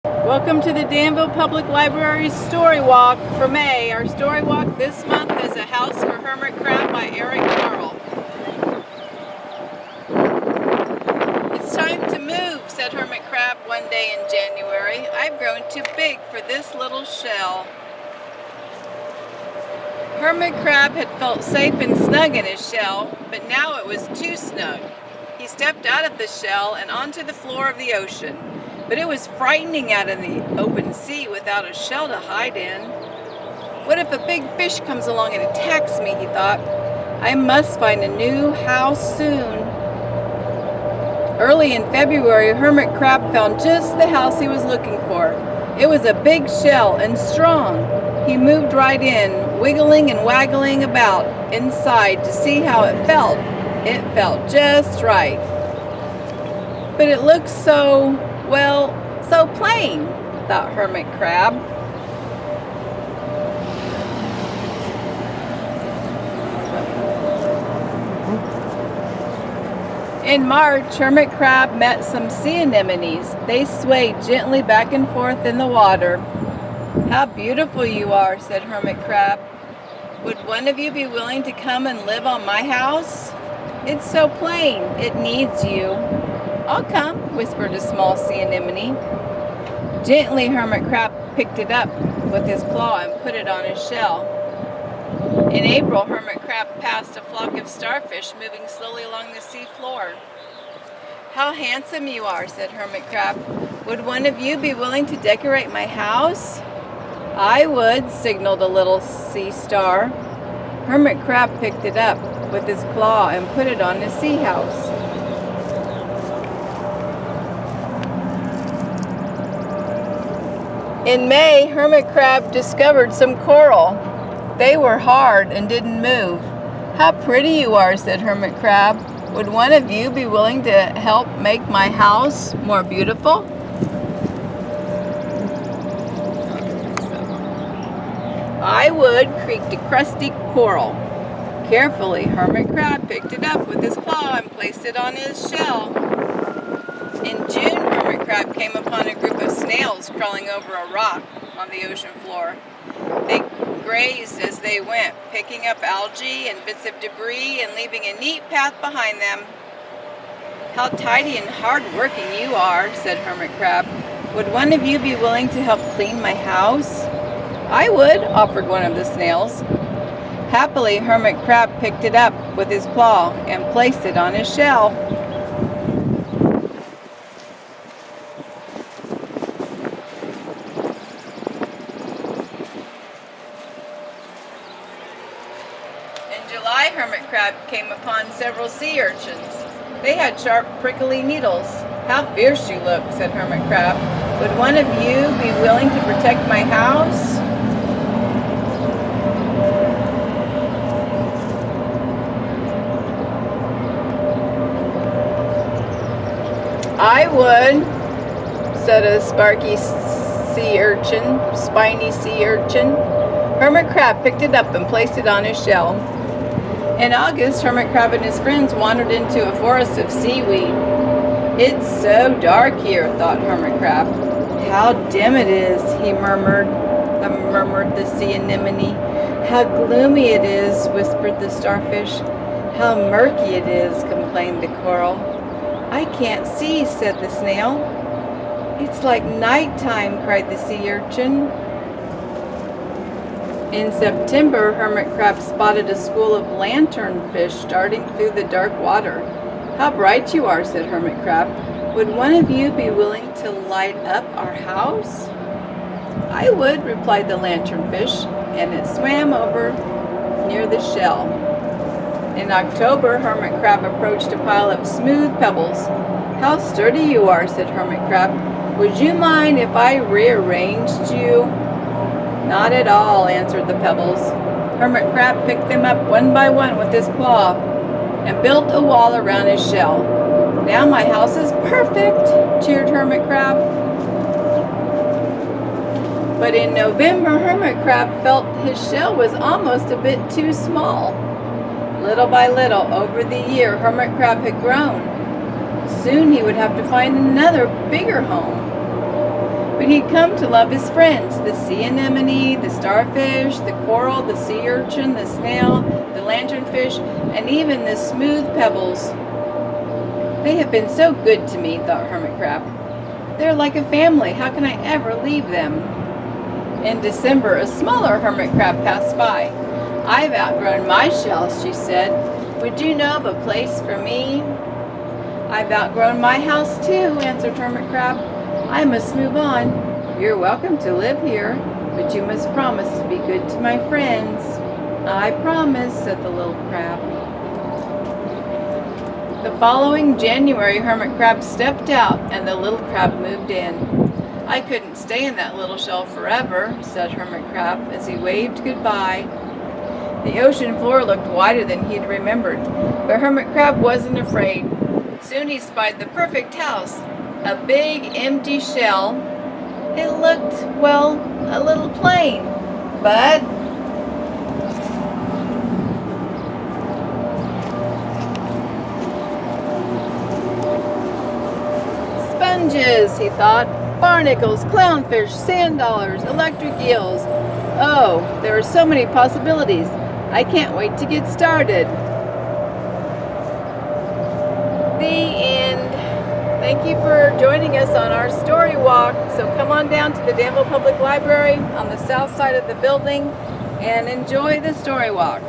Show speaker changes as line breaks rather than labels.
Welcome to the Danville Public Library's Storywalk for May. Our Storywalk this month is A House for Hermit Crab by Eric Carle. It's time to move, said Hermit Crab one day in January. I've grown too big for this little shell. Hermit Crab had felt safe and snug in his shell, but now it was too snug. He stepped out of the shell and onto the floor of the ocean. But it was frightening out in the open sea without a shell to hide in. What if a big fish comes along and attacks me, he thought. I must find a new house soon. Early in February, Hermit Crab found just the house he was looking for. It was a big shell and strong. He moved right in, wiggling and waggling about inside to see how it felt. It felt just right. But it looked so plain, thought Hermit Crab. In March, Hermit Crab met some sea anemones. They swayed gently back and forth in the water. How beautiful you are, said Hermit Crab. Would one of you be willing to come and live on my house? It's so plain, it needs you. I'll come, whispered a small sea anemone. Gently, Hermit Crab picked it up with his claw and put it on his shell. In April, Hermit Crab passed a flock of starfish moving slowly along the sea floor. How handsome you are, said Hermit Crab. Would one of you be willing to decorate my house? I would, signaled a little sea star. Hermit Crab picked it up with his claw and put it on his sea house. In May, Hermit Crab discovered some coral. They were hard and didn't move. How pretty you are, said Hermit Crab. Would one of you be willing to help make my house more beautiful? I would, creaked a crusty coral. Carefully, Hermit Crab picked it up with his claw and placed it on his shell. In June, Hermit Crab came upon a group of snails crawling over a rock on the ocean floor. They grazed as they went, picking up algae and bits of debris and leaving a neat path behind them. How tidy and hard-working you are, said Hermit Crab. Would one of you be willing to help clean my house? I would, offered one of the snails. Happily, Hermit Crab picked it up with his claw and placed it on his shell. In July, Hermit Crab came upon several sea urchins. They had sharp, prickly needles. How fierce you look, said Hermit Crab. Would one of you be willing to protect my house? I would, said a sparky sea urchin, spiny sea urchin. Hermit Crab picked it up and placed it on his shell. In August, Hermit Crab and his friends wandered into a forest of seaweed. It's so dark here, thought Hermit Crab. How dim it is, he murmured the sea anemone. How gloomy it is, whispered the starfish. How murky it is, complained the coral. I can't see, said the snail. It's like nighttime, cried the sea urchin. In September, Hermit Crab spotted a school of lanternfish darting through the dark water. How bright you are, said Hermit Crab. Would one of you be willing to light up our house? I would, replied the lanternfish, and it swam over near the shell. In October, Hermit Crab approached a pile of smooth pebbles. How sturdy you are, said Hermit Crab. Would you mind if I rearranged you? Not at all, answered the pebbles. Hermit Crab picked them up one by one with his claw and built a wall around his shell. Now my house is perfect, cheered Hermit Crab. But in November, Hermit Crab felt his shell was almost a bit too small. Little by little, over the year, Hermit Crab had grown. Soon he would have to find another, bigger home. But he'd come to love his friends, the sea anemone, the starfish, the coral, the sea urchin, the snail, the lanternfish, and even the smooth pebbles. They have been so good to me, thought Hermit Crab. They're like a family. How can I ever leave them? In December, a smaller hermit crab passed by. I've outgrown my shells, she said. Would you know of a place for me? I've outgrown my house too, answered Hermit Crab. I must move on. You're welcome to live here, but you must promise to be good to my friends. I promise, said the little crab. The following January, Hermit Crab stepped out and the little crab moved in. I couldn't stay in that little shell forever, said Hermit Crab as he waved goodbye. The ocean floor looked wider than he'd remembered, but Hermit Crab wasn't afraid. Soon he spied the perfect house, a big empty shell. It looked, well, a little plain, but sponges, he thought. Barnacles, clownfish, sand dollars, electric eels. Oh, there are so many possibilities. I can't wait to get started. The end. Thank you for joining us on our story walk. So come on down to the Danville Public Library on the south side of the building and enjoy the story walk.